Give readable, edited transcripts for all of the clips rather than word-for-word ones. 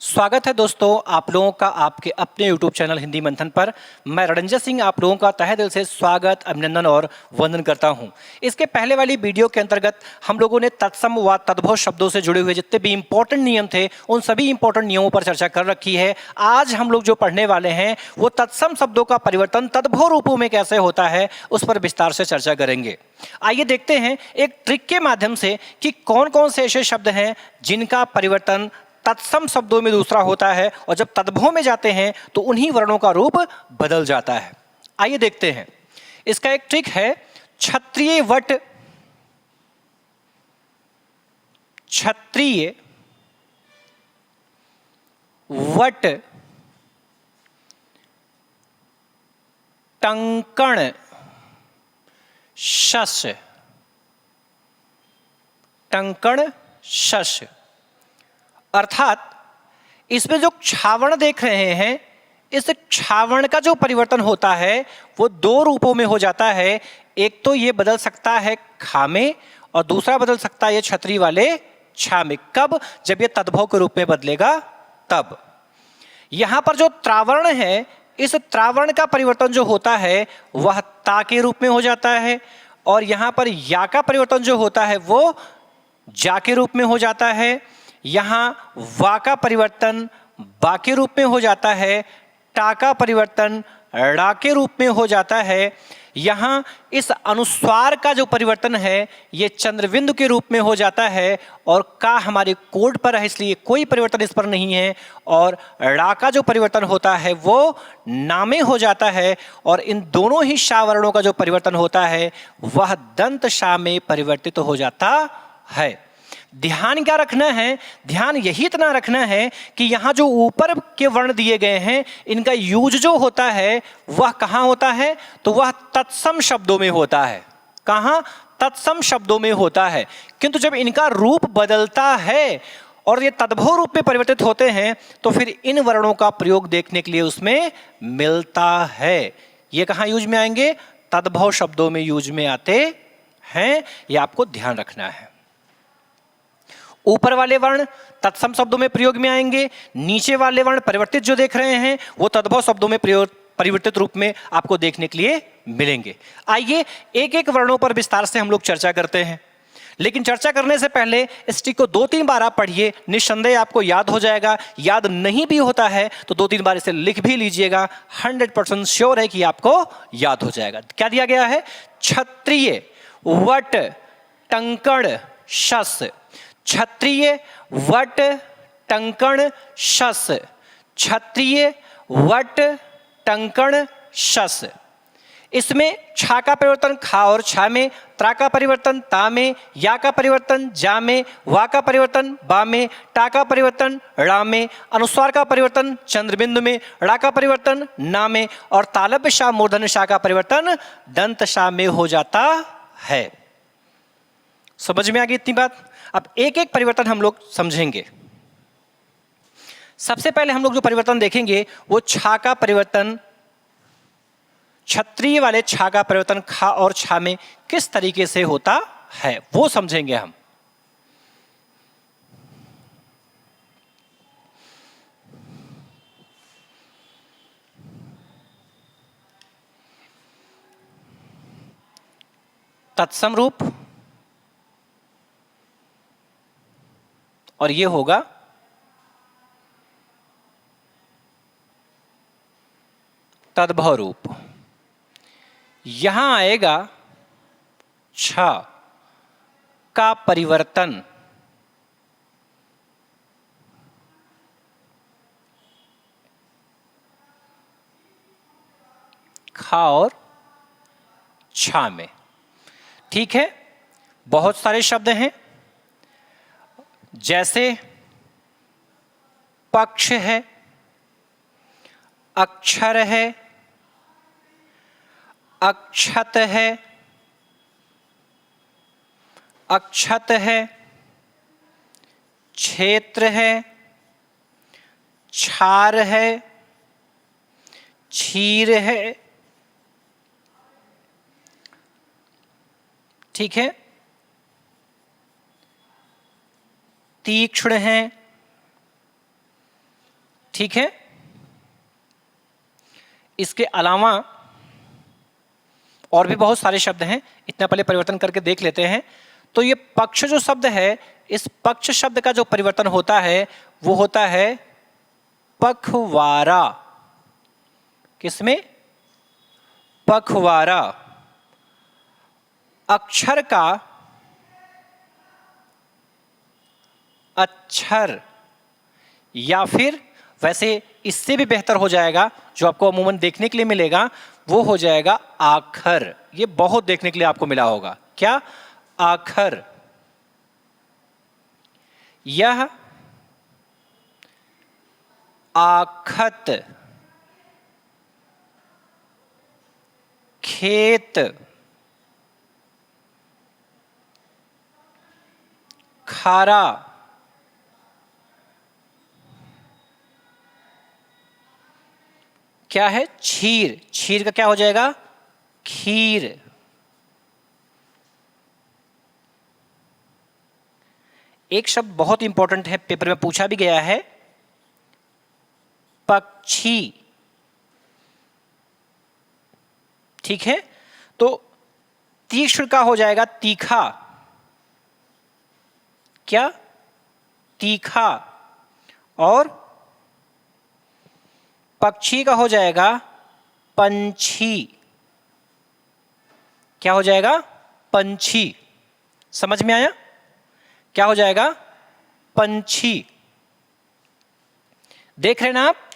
स्वागत है दोस्तों आप लोगों का आपके अपने YouTube चैनल हिंदी मंथन पर। मैं रणजय सिंह आप लोगों का तहे दिल से स्वागत, अभिनंदन और वंदन करता हूं। इसके पहले वाली वीडियो के अंतर्गत हम लोगों ने तत्सम व तद्भव शब्दों से जुड़े हुए जितने भी इंपॉर्टेंट नियम थे उन सभी इंपॉर्टेंट नियमों पर चर्चा कर रखी है। आज हम लोग जो पढ़ने वाले हैं वो तत्सम शब्दों का परिवर्तन तद्भव रूपों में कैसे होता है उस पर विस्तार से चर्चा करेंगे। आइए देखते हैं एक ट्रिक के माध्यम से कि कौन कौन से ऐसे शब्द हैं जिनका परिवर्तन तत्सम शब्दों में दूसरा होता है और जब तद्भव में जाते हैं तो उन्हीं वर्णों का रूप बदल जाता है। आइए देखते हैं। इसका एक ट्रिक है क्षत्रिय वट, क्षत्रिय वट टंकण शश, टंकण शश। अर्थात इसमें जो क्षावण देख रहे हैं इस क्षावण का जो परिवर्तन होता है वो दो रूपों में हो जाता है। एक तो ये बदल सकता है खा में और दूसरा बदल सकता है ये छतरी वाले छा में। कब? जब ये तद्भव के रूप में बदलेगा तब। यहां पर जो त्रावर्ण है इस त्रावर्ण का परिवर्तन जो होता है वह ता के रूप में हो जाता है और यहां पर या का परिवर्तन जो होता है वो जा के रूप में हो जाता है। यहाँ वा का परिवर्तन बा के रूप में हो जाता है, टा का परिवर्तन ड़ा के रूप में हो जाता है। यहाँ इस अनुस्वार का जो परिवर्तन है ये चंद्रबिंदु के रूप में हो जाता है और का हमारे कोड पर है इसलिए कोई परिवर्तन इस पर नहीं है। और ड़ा का जो परिवर्तन होता है वो ना में हो जाता है और इन दोनों ही शा वर्णों का जो परिवर्तन होता है वह दंत शा में परिवर्तित हो जाता है। ध्यान क्या रखना है? ध्यान यही इतना रखना है कि यहाँ जो ऊपर के वर्ण दिए गए हैं इनका यूज जो होता है वह कहाँ होता है? तो वह तत्सम शब्दों में होता है। कहाँ? तत्सम शब्दों में होता है। किंतु जब इनका रूप बदलता है और ये तद्भव रूप में परिवर्तित होते हैं तो फिर इन वर्णों का प्रयोग देखने के लिए उसमें मिलता है। ये कहाँ यूज में आएंगे? तद्भव शब्दों में यूज में आते हैं। ये आपको ध्यान रखना है। ऊपर वाले वर्ण तत्सम शब्दों में प्रयोग में आएंगे, नीचे वाले वर्ण परिवर्तित जो देख रहे हैं वो तद्भव शब्दों में परिवर्तित रूप में आपको देखने के लिए मिलेंगे। आइए एक एक वर्णों पर विस्तार से हम लोग चर्चा करते हैं, लेकिन चर्चा करने से पहले इस ट्रिक को 2-3 बार आप पढ़िए, निस्संदेह आपको याद हो जाएगा। याद नहीं भी होता है तो 2-3 बार इसे लिख भी लीजिएगा, 100% श्योर है कि आपको याद हो जाएगा। क्या दिया गया है? क्षत्रिय वट टंकण शस, क्षत्रिय वट टंकण शस, क्षत्रिय वट टंकण शस। इसमें छा का परिवर्तन खा और छा में, त्रा का परिवर्तन ता में, या का परिवर्तन जा में, वा का परिवर्तन बा में, टा का परिवर्तन ड़ा में, अनुस्वार का परिवर्तन चंद्रबिंदु में, ड़ा का परिवर्तन ना में और तालव्य शा मूर्धन्य शा का परिवर्तन दंत शा में हो जाता है। समझ में आ गई इतनी बात? अब एक एक परिवर्तन हम लोग समझेंगे। सबसे पहले हम लोग जो परिवर्तन देखेंगे वो छा का परिवर्तन, क्षत्रिय वाले छा का परिवर्तन खा और छा में किस तरीके से होता है वो समझेंगे हम। तत्सम रूप और ये होगा तद्भव रूप। यहां आएगा छ का परिवर्तन खा और छा में। ठीक है, बहुत सारे शब्द हैं जैसे पक्ष है, अक्षर है, अक्षत है, अक्षत है, क्षेत्र है, क्षार है, क्षीर है। ठीक है, तीक्ष्ण है, ठीक है। इसके अलावा और भी बहुत सारे शब्द हैं, इतना पहले परिवर्तन करके देख लेते हैं। तो ये पक्ष जो शब्द है, इस पक्ष शब्द का जो परिवर्तन होता है वो होता है पखवारा। किसमें? पखवारा। अक्षर का अक्षर, या फिर वैसे इससे भी बेहतर हो जाएगा, जो आपको अमूमन देखने के लिए मिलेगा वो हो जाएगा आखर। ये बहुत देखने के लिए आपको मिला होगा। क्या? आखर। यह आखत, खेत, खारा, क्या है? क्षीर। क्षीर का क्या हो जाएगा? खीर। एक शब्द बहुत इंपॉर्टेंट है, पेपर में पूछा भी गया है, पक्षी। ठीक है, तो तीक्ष्ण का हो जाएगा तीखा। क्या? तीखा। और पक्षी का हो जाएगा पंछी। क्या हो जाएगा? पंछी। समझ में आया? क्या हो जाएगा? पंछी। देख रहे हैं ना आप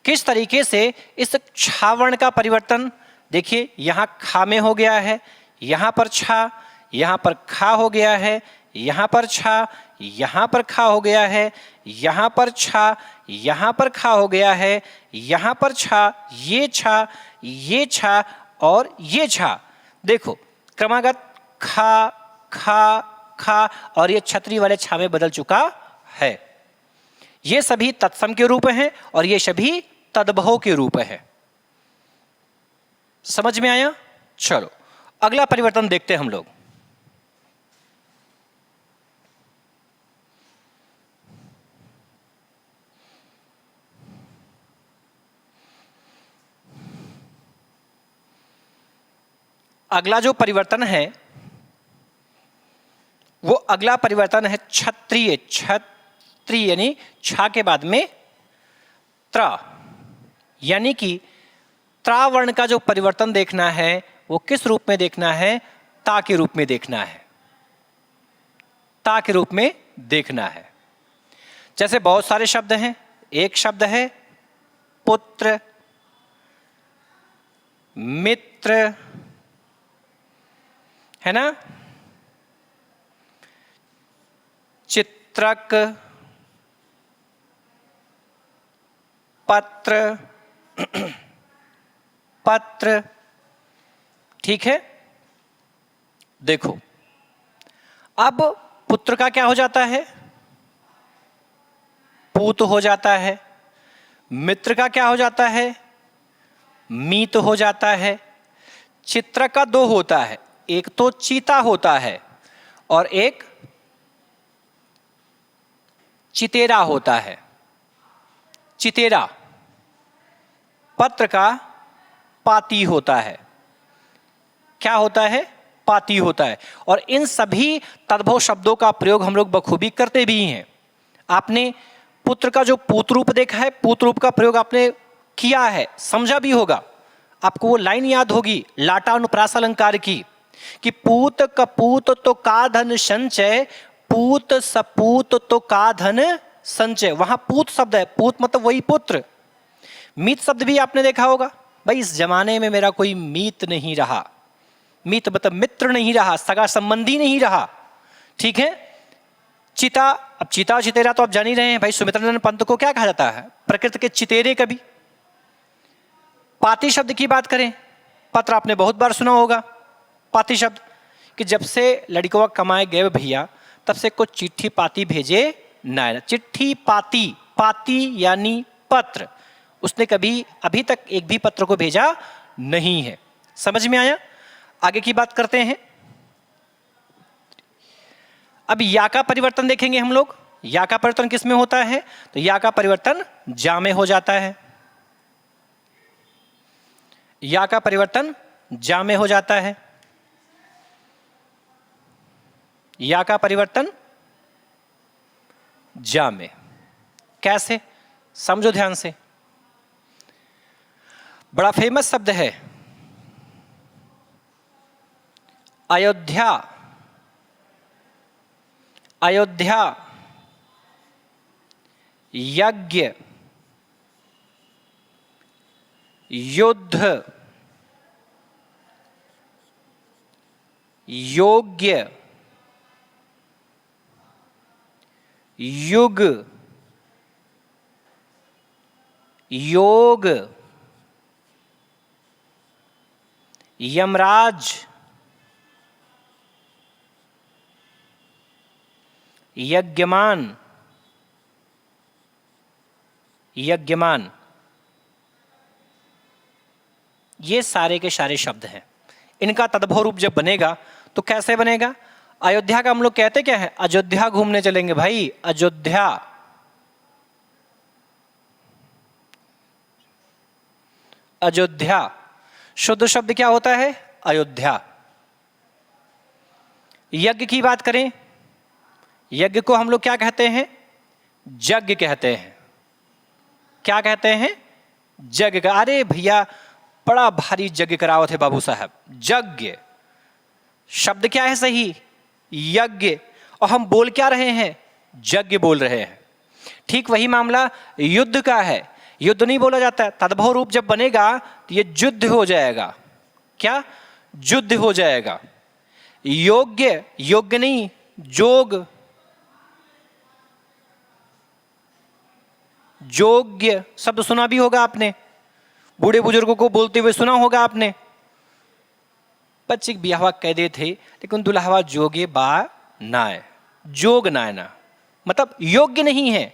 किस तरीके से इस छावर्ण का परिवर्तन। देखिए यहां खा में हो गया है, यहां पर छा, यहां पर खा हो गया है, यहां पर छा, यहां पर खा हो गया है, यहां पर छा, यहां पर खा हो गया है, यहां पर छा, ये छा और ये छा। देखो क्रमागत खा खा खा, और ये छतरी वाले छा में बदल चुका है। ये सभी तत्सम के रूप हैं और ये सभी तद्भव के रूप हैं। समझ में आया? चलो अगला परिवर्तन देखते हैं हम लोग। अगला जो परिवर्तन है वो अगला परिवर्तन है क्षत्रिय। क्षत्रिय यानी छा के बाद में त्र, यानी कि त्रावर्ण का जो परिवर्तन देखना है वो किस रूप में देखना है? ता के रूप में देखना है। ता के रूप में देखना है। जैसे बहुत सारे शब्द हैं, एक शब्द है पुत्र, मित्र, है ना, चित्रक, पत्र, पत्र। ठीक है, देखो अब पुत्र का क्या हो जाता है? पूत हो जाता है। मित्र का क्या हो जाता है? मीत हो जाता है। चित्रक का दो होता है, एक तो चीता होता है और एक चितेरा होता है। चितेरा। पत्र का पाती होता है। क्या होता है? पाती होता है। और इन सभी तद्भव शब्दों का प्रयोग हम लोग बखूबी करते भी हैं। आपने पुत्र का जो पूत रूप देखा है, पूत रूप का प्रयोग आपने किया है, समझा भी होगा। आपको वो लाइन याद होगी लाटा अनुप्रास अलंकार की कि पूत कपूत तो का धन संचय, पूत सपूत तो का धन संचय। वहां पूत शब्द है, पूत मतलब वही पुत्र। मीत शब्द भी आपने देखा होगा, भाई इस जमाने में मेरा कोई मीत नहीं रहा। मीत मतलब मित्र नहीं रहा, सगा संबंधी नहीं रहा। ठीक है। चिता, अब चिता और चितेरा तो आप जान ही रहे हैं भाई। सुमित्रानंद पंत को क्या कहा जाता है? प्रकृति के चितेरे कवि। पाती शब्द की बात करें, पत्र आपने बहुत बार सुना होगा। पाती शब्द कि जब से लड़कों कमाए गए भैया तब से कुछ चिट्ठी पाती भेजे ना। चिट्ठी पाती, पाती यानी पत्र, उसने कभी अभी तक एक भी पत्र को भेजा नहीं है। समझ में आया? आगे की बात करते हैं। अब या का परिवर्तन देखेंगे हम लोग। या का परिवर्तन किस में होता है? तो या का परिवर्तन जा में हो जाता है। या का परिवर्तन जा में हो जाता है। या का परिवर्तन जा में। कैसे? समझो ध्यान से। बड़ा फेमस शब्द है अयोध्या। अयोध्या यज्ञ, युद्ध, योग्य, युग, योग, यमराज, यज्ञमान, यज्ञमान, ये सारे के सारे शब्द हैं। इनका तद्भव रूप जब बनेगा तो कैसे बनेगा? अयोध्या का हम लोग कहते क्या है? अयोध्या घूमने चलेंगे भाई, अयोध्या। अयोध्या शुद्ध शब्द क्या होता है? अयोध्या। यज्ञ की बात करें, यज्ञ को हम लोग क्या कहते हैं? यज्ञ कहते हैं। क्या कहते हैं? यज्ञ का। अरे भैया बड़ा भारी यज्ञ कराओ थे बाबू साहब। यज्ञ शब्द क्या है सही? यज्ञ। और हम बोल क्या रहे हैं? यज्ञ बोल रहे हैं। ठीक वही मामला युद्ध का है। युद्ध नहीं बोला जाता, तद्भव रूप जब बनेगा तो ये युद्ध हो जाएगा। क्या? युद्ध हो जाएगा। योग्य, योग्य नहीं, जोग, योग्य शब्द सुना भी होगा आपने, बूढ़े बुजुर्गों को बोलते हुए सुना होगा आपने। बच्चे ब्याहवा कह दे थे लेकिन दुल्हावा जोगे बा नाय, जोग नायना, मतलब योग्य नहीं है।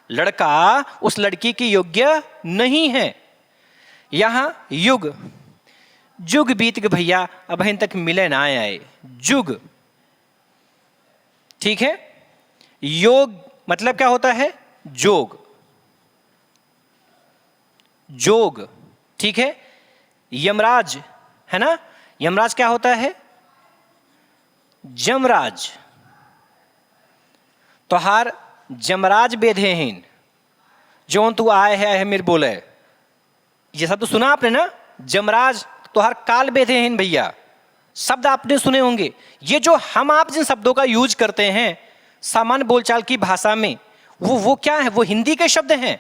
लड़का उस लड़की की योग्य नहीं है। यहां युग, जुग बीत के भैया अब अभी तक मिले ना आए, जुग। ठीक है। योग मतलब क्या होता है? जोग, जोग। ठीक है। यमराज है ना, यमराज क्या होता है? जमराज। तोहार जमराज बेधेहीन जो तू आए है मेरे बोले, ये सब तो सुना आपने ना? जमराज तोहार काल बेधेहीन भैया, शब्द आपने सुने होंगे। ये जो हम आप जिन शब्दों का यूज करते हैं सामान्य बोलचाल की भाषा में, वो क्या है? वो हिंदी के शब्द हैं।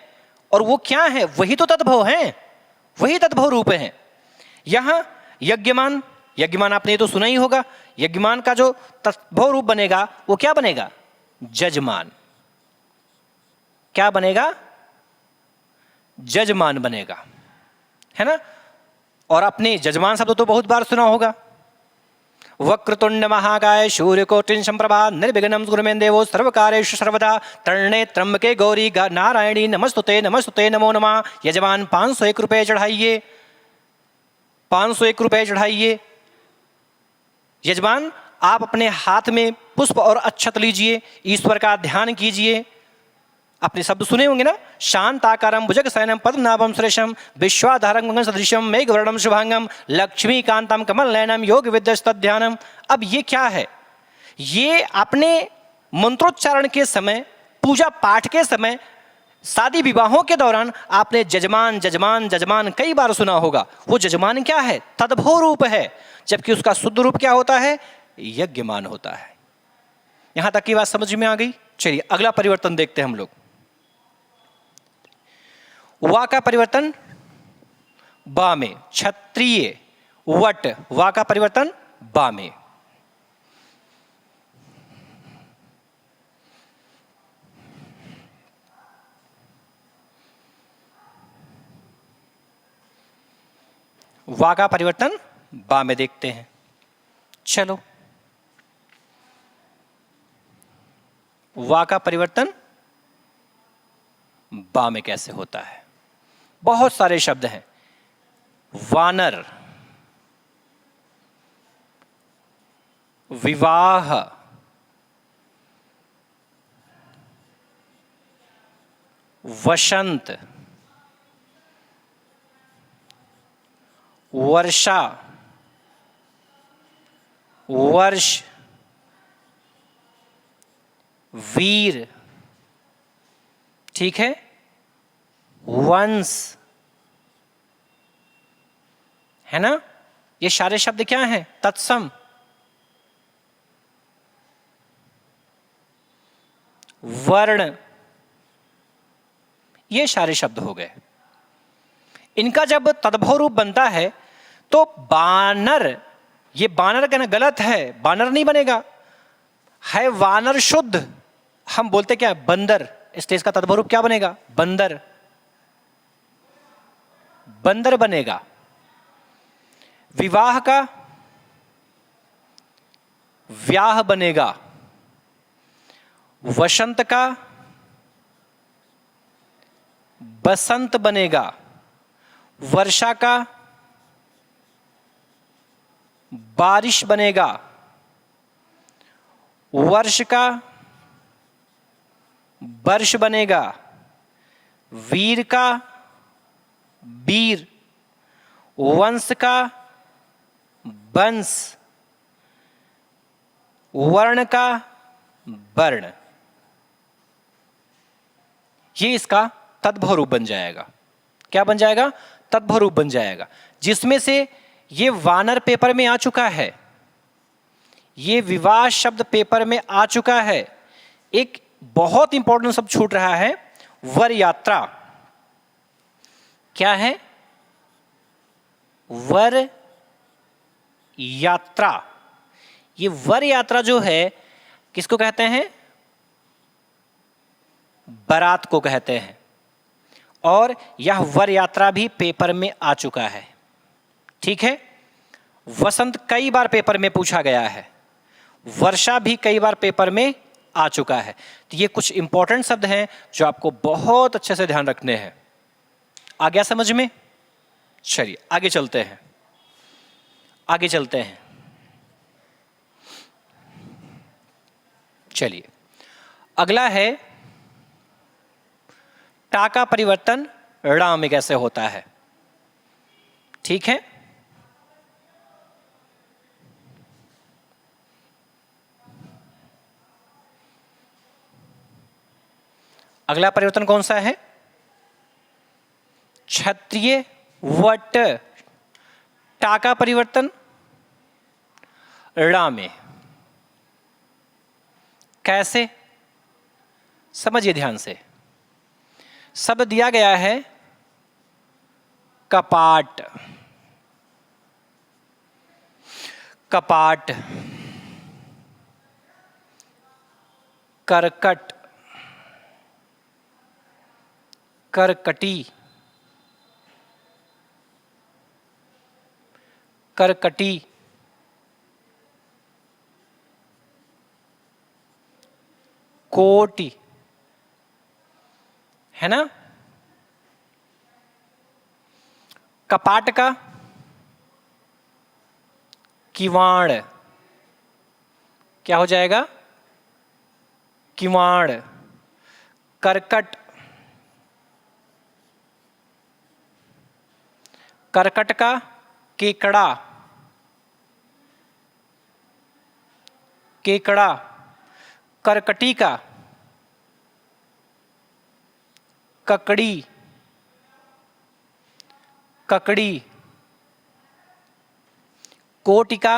और वो क्या है? वही तो तद्भव हैं, वही तद्भव रूप हैं। यहां यज्ञमान, यज्ञमान आपने ये तो सुना ही होगा। यज्ञमान का जो तद्भव रूप बनेगा वो क्या बनेगा? जजमान। क्या बनेगा? जजमान बनेगा, है ना। और अपने जजमान शब्द तो बहुत बार सुना होगा। वक्रतुंड महाकाय सूर्यकोटि समप्रभा निर्विघ्नं कुरु मे देवो सर्वकार्येषु सर्वदा त्र्यम्बके त्र्यंबके गौरी नारायणी नमस्तुते नमस्तुते नमो नमः। यजमान 501 रुपये चढ़ाइए, 501 रुपये चढ़ाइए। यजमान आप अपने हाथ में पुष्प और अक्षत लीजिए, ईश्वर का ध्यान कीजिए। आपने शब्द सुने होंगे ना? शांताकारं भुजगशयनं पद्मनाभं सुरेशं विश्वाधारं गगन सदृशं मेघवर्णं शुभांगं लक्ष्मीकांतं कमलनयनं योग विद्यस्तध्यानम्। अब ये क्या है? ये आपने मंत्रोच्चारण के समय, पूजा पाठ के समय, शादी विवाहों के दौरान आपने जजमान जजमान जजमान कई बार सुना होगा। वो जजमान क्या है? तद्भव रूप है, जबकि उसका शुद्ध रूप क्या होता है? यज्ञमान होता है। यहां तक की बात समझ में आ गई? चलिए अगला परिवर्तन देखते हैं हम लोग। वा का परिवर्तन बा में, क्षत्रिय वट, वा का परिवर्तन बा में। वा का परिवर्तन बा में देखते हैं। चलो वा का परिवर्तन बा में कैसे होता है? बहुत सारे शब्द हैं। वानर, विवाह, वसंत, वर्षा, वर्ष, वीर, ठीक है, वंश, है ना। ये सारे शब्द क्या हैं? तत्सम। वर्ण, ये सारे शब्द हो गए। इनका जब तद्भव रूप बनता है तो बानर, ये बानर कहना गलत है, बानर नहीं बनेगा, है वानर शुद्ध। हम बोलते क्या है? बंदर। इसलिए इसका तद्भव रूप क्या बनेगा? बंदर, बंदर बनेगा। विवाह का व्याह बनेगा, वसंत का बसंत बनेगा, वर्षा का बारिश बनेगा, वर्ष का वर्ष बनेगा, वीर का वीर, वंश का वंश, वर्ण का वर्ण। ये इसका तद्भव रूप बन जाएगा। क्या बन जाएगा? तद्भव रूप बन जाएगा, जिसमें से ये वानर पेपर में आ चुका है, ये विवाह शब्द पेपर में आ चुका है। एक बहुत इंपॉर्टेंट शब्द छूट रहा है, वर यात्रा। क्या है? वर यात्रा। ये वर यात्रा जो है किसको कहते हैं? बारात को कहते हैं। और यह वर यात्रा भी पेपर में आ चुका है, ठीक है। वसंत कई बार पेपर में पूछा गया है, वर्षा भी कई बार पेपर में आ चुका है। तो ये कुछ इंपॉर्टेंट शब्द हैं जो आपको बहुत अच्छे से ध्यान रखने हैं। आ गया समझ में? चलिए आगे चलते हैं, आगे चलते हैं। चलिए अगला है टा का परिवर्तन ड़ा में कैसे होता है, ठीक है। अगला परिवर्तन कौन सा है? क्षत्रिय वट। टा का परिवर्तन ड़ा में कैसे? समझिए ध्यान से। शब्द दिया गया है कपाट, कपाट, करकट, करकटी, करकटी, कोटि, है ना। कपाट का किवाड़, क्या हो जाएगा? किवाड़। करकट, करकट का केकड़ा, केकड़ा। करकटी का ककड़ी, ककड़ी। कोटि का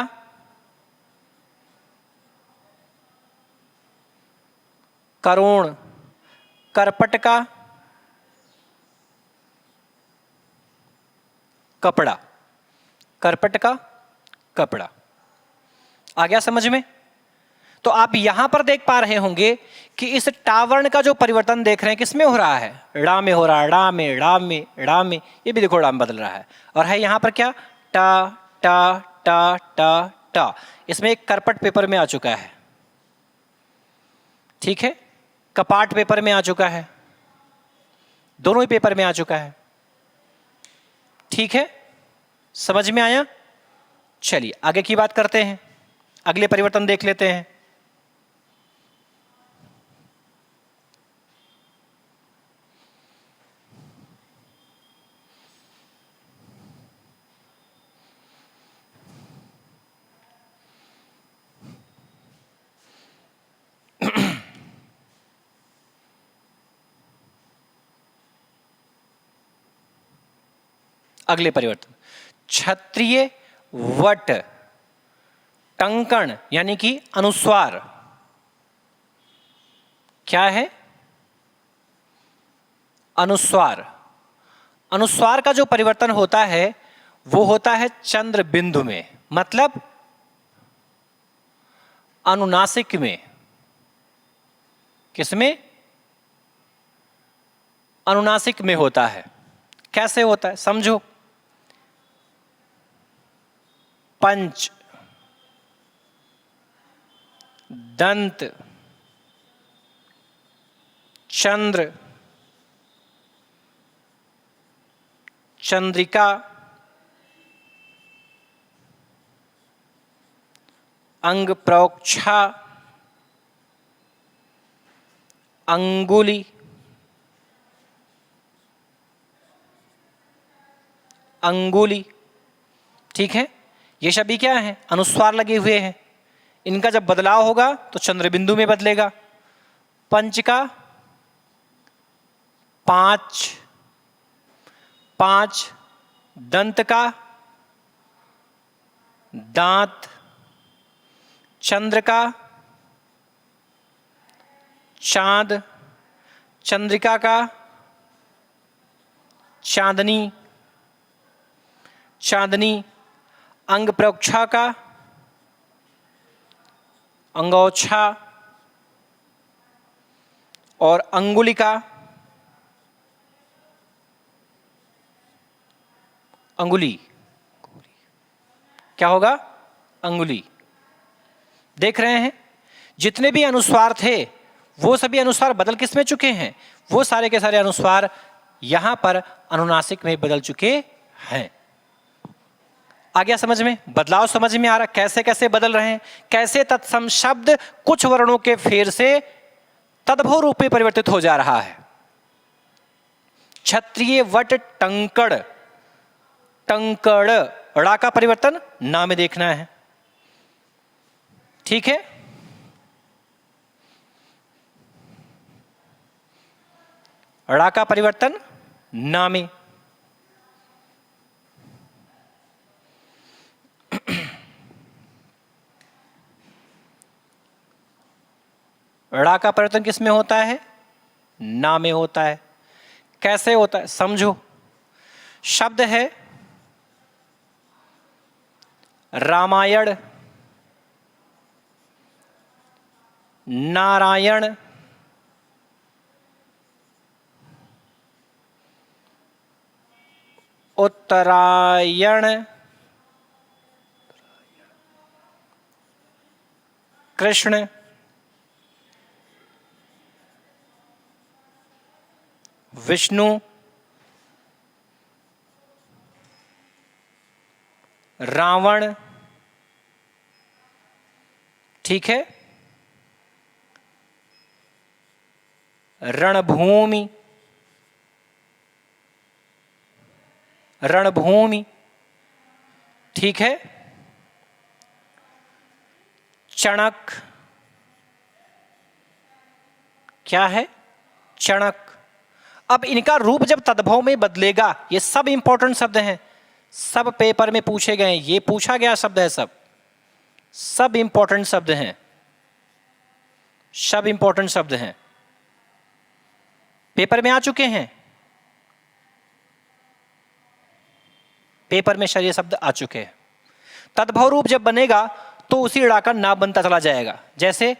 करोड़, करपट का कपड़ा, करपट का कपड़ा। आ गया समझ में? तो आप यहां पर देख पा रहे होंगे कि इस टावर्ण का जो परिवर्तन देख रहे हैं किसमें हो रहा है? ड़ा में हो रहा है, ड़ा में, ड़ा में, ड़ा में। ये भी देखो ड़ा में बदल रहा है। और है यहां पर क्या? टा टा टा टा टा। इसमें एक करपट पेपर में आ चुका है, ठीक है। कपाट पेपर में आ चुका है, दोनों ही पेपर में आ चुका है, ठीक है। समझ में आया? चलिए आगे की बात करते हैं, अगले परिवर्तन देख लेते हैं। अगले परिवर्तन, क्षत्रिय वट टंकण यानी कि अनुस्वार, क्या है? अनुस्वार। अनुस्वार का जो परिवर्तन होता है वो होता है चंद्र बिंदु में, मतलब अनुनासिक में। किसमें? अनुनासिक में होता है। कैसे होता है समझो। पंच, दंत, चंद्र, चंद्रिका, अंग प्रोक्षा, अंगुली, अंगुली। ठीक है, ये सभी क्या है? अनुस्वार लगे हुए हैं। इनका जब बदलाव होगा तो चंद्रबिंदु में बदलेगा। पंच का पांच, पांच, दंत का दांत, चंद्र का चांद, चंद्रिका का चांदनी, चांदनी, अंग प्रोक्षा का अंगोछा और अंगुली का अंगुली। क्या होगा? अंगुली। देख रहे हैं जितने भी अनुस्वार थे वो सभी अनुस्वार बदल किस में चुके हैं? वो सारे के सारे अनुस्वार यहां पर अनुनासिक में बदल चुके हैं। आ गया समझ में? बदलाव समझ में आ रहा? कैसे कैसे बदल रहे हैं, कैसे तत्सम शब्द कुछ वर्णों के फेर से तद्भव रूप में परिवर्तित हो जा रहा है। क्षत्रिय वट टंकड़, टंकड़, ड़ा का परिवर्तन ना में देखना है। ठीक है, ड़ा का परिवर्तन ना में। ड़ा का परिवर्तन किस में होता है? ना में होता है। कैसे होता है समझो। शब्द है रामायण, नारायण, उत्तरायण, कृष्ण, विष्णु, रावण। ठीक है, रणभूमि, रणभूमि। ठीक है, चणक। क्या है? चणक। अब इनका रूप जब तद्भव में बदलेगा, ये सब इंपॉर्टेंट शब्द हैं, सब पेपर में पूछे गए, ये पूछा गया शब्द है, सब इंपॉर्टेंट शब्द हैं, सब इंपॉर्टेंट शब्द हैं, पेपर में आ चुके हैं, पेपर में ये शब्द आ चुके हैं। तद्भव रूप जब बनेगा तो उसी ड़ा का ना बनता चला जाएगा। जैसे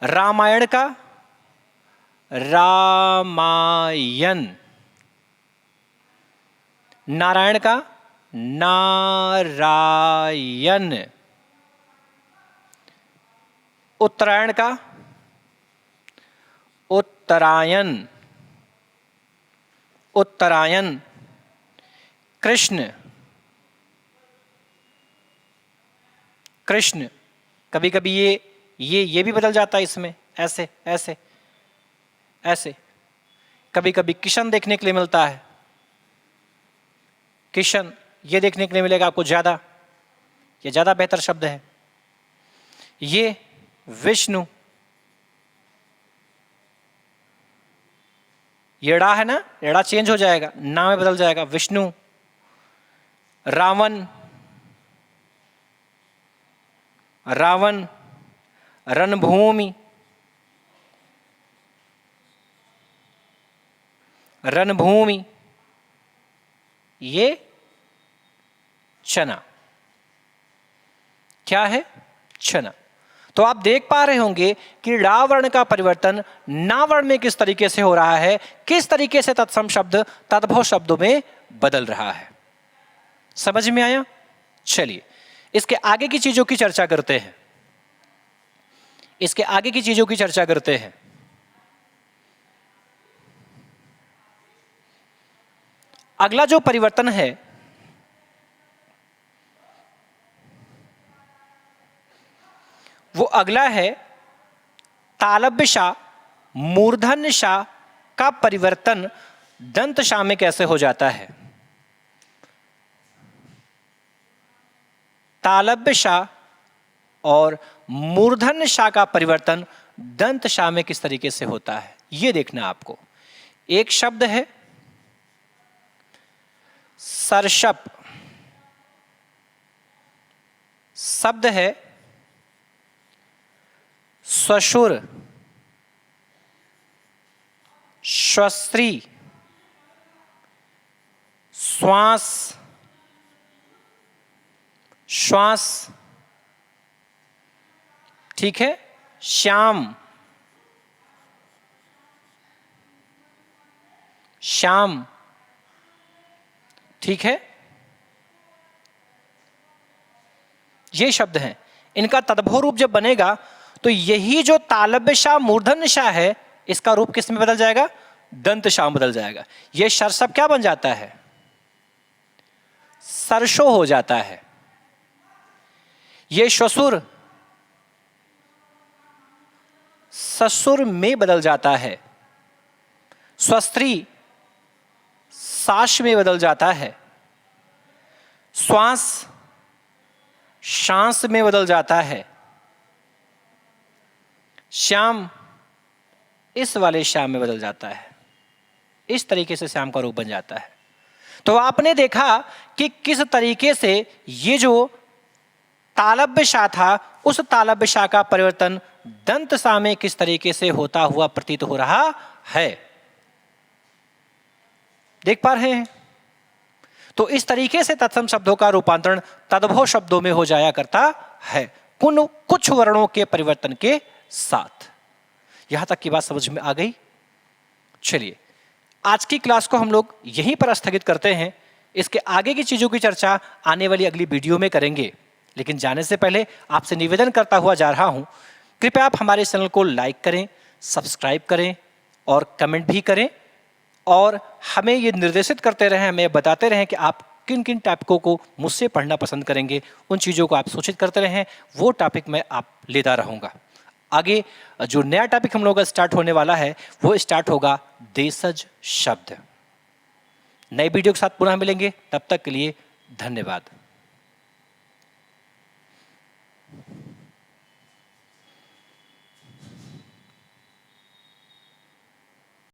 रामायण का रामायण, नारायण का नारायण, उत्तरायण का उत्तरायण, उत्तरायण, कृष्ण, कृष्ण। कभी कभी ये भी बदल जाता है इसमें, ऐसे ऐसे ऐसे। कभी कभी किशन देखने के लिए मिलता है, किशन, ये देखने के लिए मिलेगा आपको ज्यादा, ये ज्यादा बेहतर शब्द है। ये विष्णु, ये ड़ा है ना, ड़ा चेंज हो जाएगा, ना में बदल जाएगा, विष्णु। रावण, रावण, रणभूमि, रणभूमि, ये चना। क्या है? चना। तो आप देख पा रहे होंगे कि ड़ा वर्ण का परिवर्तन ना वर्ण में किस तरीके से हो रहा है, किस तरीके से तत्सम शब्द तद्भव शब्दों में बदल रहा है। समझ में आया? चलिए इसके आगे की चीजों की चर्चा करते हैं। इसके आगे की चीजों की चर्चा करते हैं। अगला जो परिवर्तन है वो अगला है तालव्य शा, मूर्धन्य शा का परिवर्तन दंत शा में कैसे हो जाता है। तालव्य शा और मूर्धन्य शा का परिवर्तन दंत शा में किस तरीके से होता है, यह देखना आपको। एक शब्द है सर्षप, शब्द है श्वशुर, श्वस्त्री, श्वास, श्वास, ठीक है, श्याम, श्याम, ठीक है। ये शब्द हैं, इनका तद्भव रूप जब बनेगा तो यही जो तालव्य शा मूर्धन्य शा है इसका रूप किस में बदल जाएगा? दंत शा में बदल जाएगा। यह सर्षप क्या बन जाता है? सरसो हो जाता है। यह श्वशुर ससुर में बदल जाता है। स्वस्त्री साश में बदल जाता है। श्वास शांस में बदल जाता है। श्याम इस वाले श्याम में बदल जाता है। इस तरीके से श्याम का रूप बन जाता है। तो आपने देखा कि किस तरीके से ये जो तालव्य शा था उस तालव्य शा का परिवर्तन दंत शा में किस तरीके से होता हुआ प्रतीत हो रहा है। देख पा रहे हैं? तो इस तरीके से तत्सम शब्दों का रूपांतरण तद्भव शब्दों में हो जाया करता है कुछ वर्णों के परिवर्तन के साथ। यहां तक की बात समझ में आ गई? चलिए आज की क्लास को हम लोग यहीं पर स्थगित करते हैं। इसके आगे की चीजों की चर्चा आने वाली अगली वीडियो में करेंगे। लेकिन जाने से पहले आपसे निवेदन करता हुआ जा रहा हूं, कृपया आप हमारे चैनल को लाइक करें, सब्सक्राइब करें और कमेंट भी करें और हमें ये निर्देशित करते रहें, हमें बताते रहें कि आप किन किन टॉपिकों को मुझसे पढ़ना पसंद करेंगे। उन चीज़ों को आप सूचित करते रहें, वो टॉपिक मैं आप लेता रहूँगा। आगे जो नया टॉपिक हम लोगों का स्टार्ट होने वाला है वो स्टार्ट होगा देशज शब्द। नई वीडियो के साथ पुनः मिलेंगे, तब तक के लिए धन्यवाद।